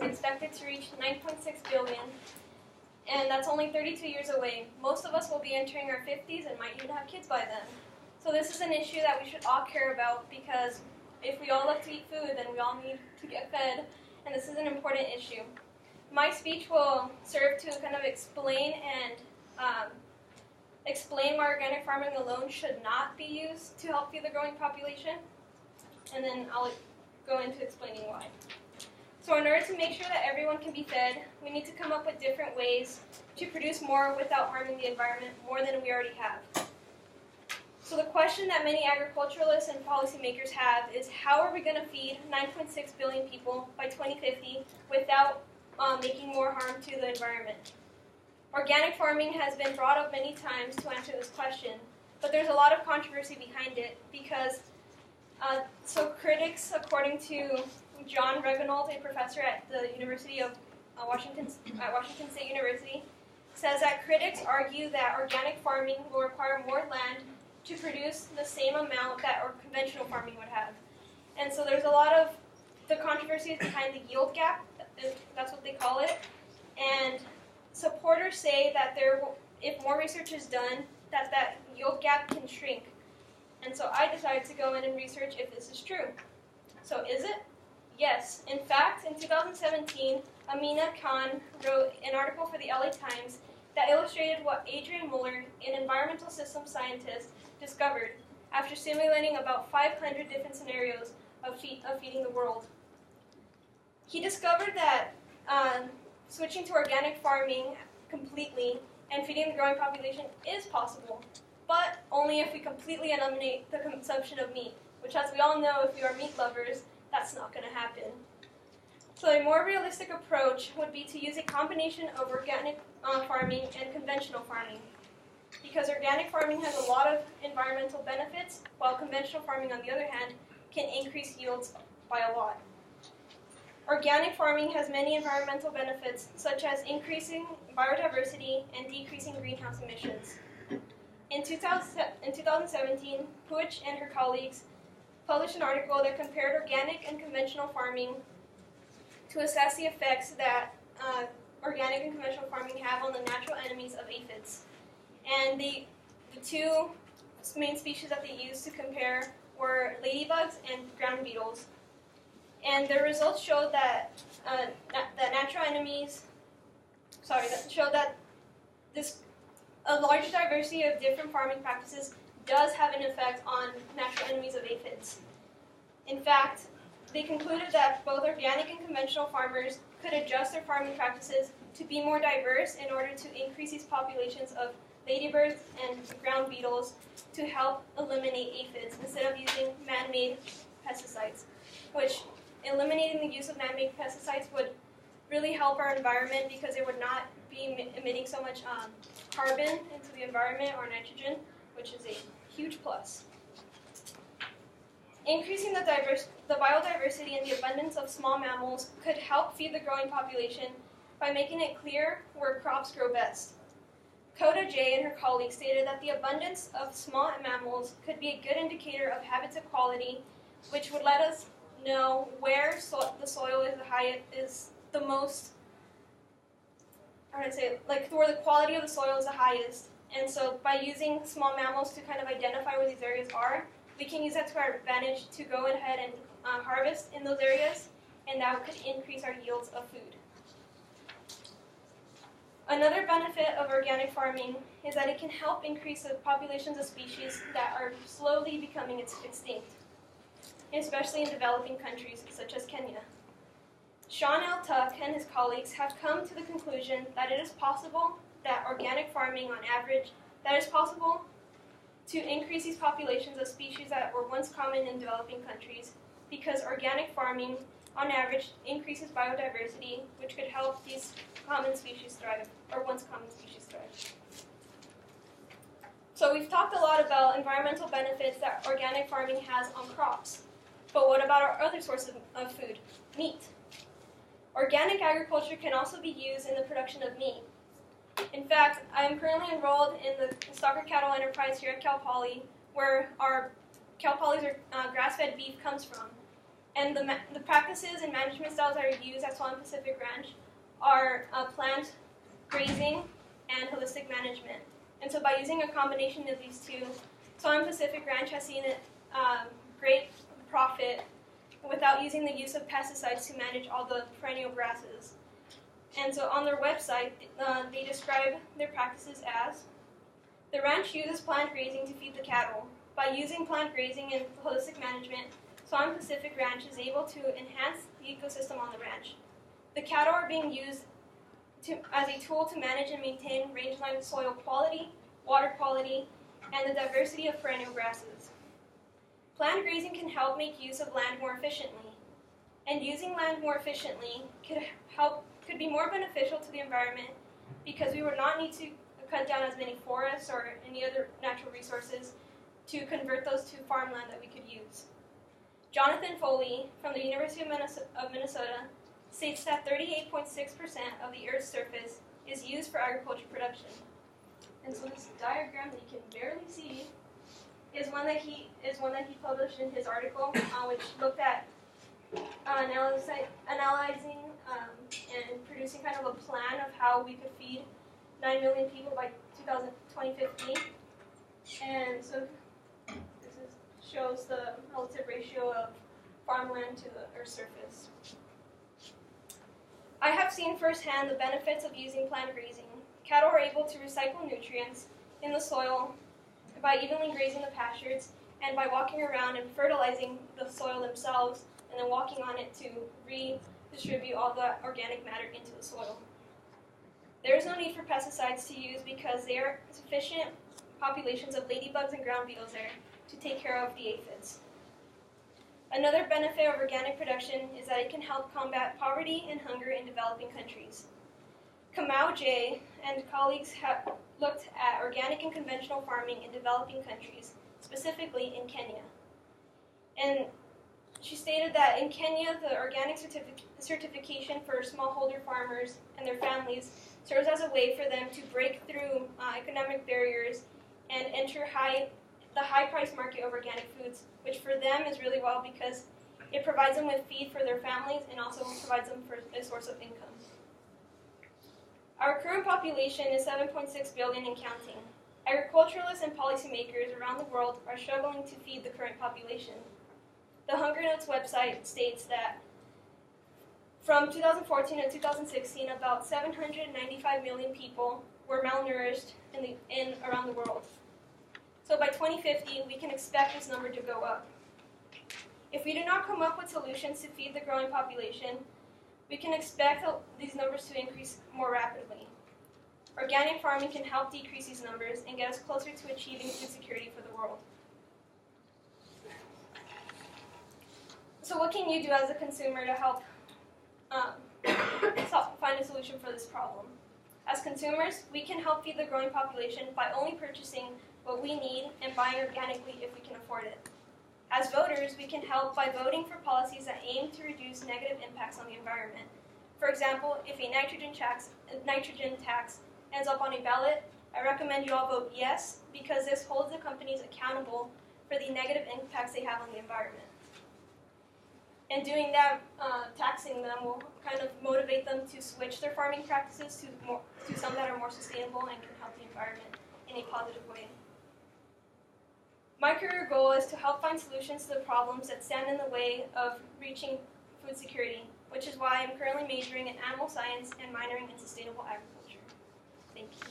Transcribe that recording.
expected to reach 9.6 billion, and that's only 32 years away. Most of us will be entering our 50s and might even have kids by then. So this is an issue that we should all care about, because if we all love to eat food, then we all need to get fed, and this is an important issue. My speech will serve to kind of explain why organic farming alone should not be used to help feed the growing population, and then I'll go into explaining why. So in order to make sure that everyone can be fed, we need to come up with different ways to produce more without harming the environment more than we already have. So the question that many agriculturalists and policymakers have is, how are we going to feed 9.6 billion people by 2050 without making more harm to the environment? Organic farming has been brought up many times to answer this question, but there's a lot of controversy behind it because critics, according to John Reganold, a professor at the University of Washington State University, says that critics argue that organic farming will require more land to produce the same amount that conventional farming would have. And so there's a lot of the controversies behind the yield gap, that's what they call it, and supporters say that if more research is done, that yield gap can shrink. And so I decided to go in and research if this is true. So is it? Yes. In fact, in 2017, Amina Khan wrote an article for the LA Times that illustrated what Adrian Muller, an environmental systems scientist, discovered after simulating about 500 different scenarios of feeding the world. He discovered that switching to organic farming completely and feeding the growing population is possible, but only if we completely eliminate the consumption of meat, which, as we all know, if we are meat lovers, that's not going to happen. So a more realistic approach would be to use a combination of organic farming and conventional farming, because organic farming has a lot of environmental benefits, while conventional farming, on the other hand, can increase yields by a lot. Organic farming has many environmental benefits, such as increasing biodiversity and decreasing greenhouse emissions. In 2017, Puig and her colleagues published an article that compared organic and conventional farming to assess the effects that organic and conventional farming have on the natural enemies of aphids. And the two main species that they used to compare were ladybugs and ground beetles. And their results showed that a large diversity of different farming practices does have an effect on natural enemies of aphids. In fact, they concluded that both organic and conventional farmers could adjust their farming practices to be more diverse in order to increase these populations of ladybirds and ground beetles to help eliminate aphids instead of using man-made pesticides, which eliminating the use of man-made pesticides would really help our environment because it would not be emitting so much carbon into the environment or nitrogen, which is a huge plus. Increasing the biodiversity and the abundance of small mammals could help feed the growing population by making it clear where crops grow best. Coda J and her colleagues stated that the abundance of small mammals could be a good indicator of habitat quality, which would let us know where the soil is the most, where the quality of the soil is the highest. And so by using small mammals to kind of identify where these areas are, we can use that to our advantage to go ahead and harvest in those areas, and that could increase our yields of food. Another benefit of organic farming is that it can help increase the populations of species that are slowly becoming extinct, especially in developing countries such as Kenya. Sean L. Tuck and his colleagues have come to the conclusion that it is possible that organic farming, on average, that is possible to increase these populations of species that were once common in developing countries, because organic farming, on average, increases biodiversity, which could help these common species thrive, or once common species thrive. So we've talked a lot about environmental benefits that organic farming has on crops. But what about our other source of food, meat? Organic agriculture can also be used in the production of meat. In fact, I am currently enrolled in the Stocker Cattle Enterprise here at Cal Poly, where our Cal Poly's grass-fed beef comes from. And the practices and management styles that are used at Solomon Pacific Ranch are plant grazing and holistic management. And so by using a combination of these two, Solomon Pacific Ranch has seen great profit without using the use of pesticides to manage all the perennial grasses. And so on their website, they describe their practices as: the ranch uses plant grazing to feed the cattle. By using plant grazing and holistic management, Solomon Pacific Ranch is able to enhance the ecosystem on the ranch. The cattle are being used as a tool to manage and maintain rangeland soil quality, water quality, and the diversity of perennial grasses. Plant grazing can help make use of land more efficiently, and using land more efficiently could be more beneficial to the environment because we would not need to cut down as many forests or any other natural resources to convert those to farmland that we could use. Jonathan Foley from the University of Minnesota states that 38.6% of the Earth's surface is used for agriculture production. And so this diagram that you can barely see is one that he published in his article, which looked at analyzing and producing kind of a plan of how we could feed 9 million people by 2050. And so this shows the relative ratio of farmland to the Earth's surface. I have seen firsthand the benefits of using plant grazing. Cattle are able to recycle nutrients in the soil by evenly grazing the pastures and by walking around and fertilizing the soil themselves and then walking on it to redistribute all the organic matter into the soil. There is no need for pesticides to use because there are sufficient populations of ladybugs and ground beetles there to take care of the aphids. Another benefit of organic production is that it can help combat poverty and hunger in developing countries. Kamau J. and colleagues have looked at organic and conventional farming in developing countries, specifically in Kenya. And she stated that in Kenya, the organic certification for smallholder farmers and their families serves as a way for them to break through economic barriers and enter the high-priced market of organic foods, which for them is really well because it provides them with feed for their families and also provides them for a source of income. Our current population is 7.6 billion and counting. Agriculturalists and policymakers around the world are struggling to feed the current population. The Hunger Notes website states that from 2014 to 2016, about 795 million people were malnourished around the world. So by 2050, we can expect this number to go up. If we do not come up with solutions to feed the growing population, we can expect these numbers to increase more rapidly. Organic farming can help decrease these numbers and get us closer to achieving food security for the world. So what can you do as a consumer to help find a solution for this problem? As consumers, we can help feed the growing population by only purchasing what we need and buying organically if we can afford it. As voters, we can help by voting for policies that aim to reduce negative impacts on the environment. For example, if a nitrogen tax ends up on a ballot, I recommend you all vote yes, because this holds the companies accountable for the negative impacts they have on the environment. And doing that, taxing them will kind of motivate them to switch their farming practices to some that are more sustainable and can help the environment in a positive way. My career goal is to help find solutions to the problems that stand in the way of reaching food security, which is why I'm currently majoring in animal science and minoring in sustainable agriculture. Thank you.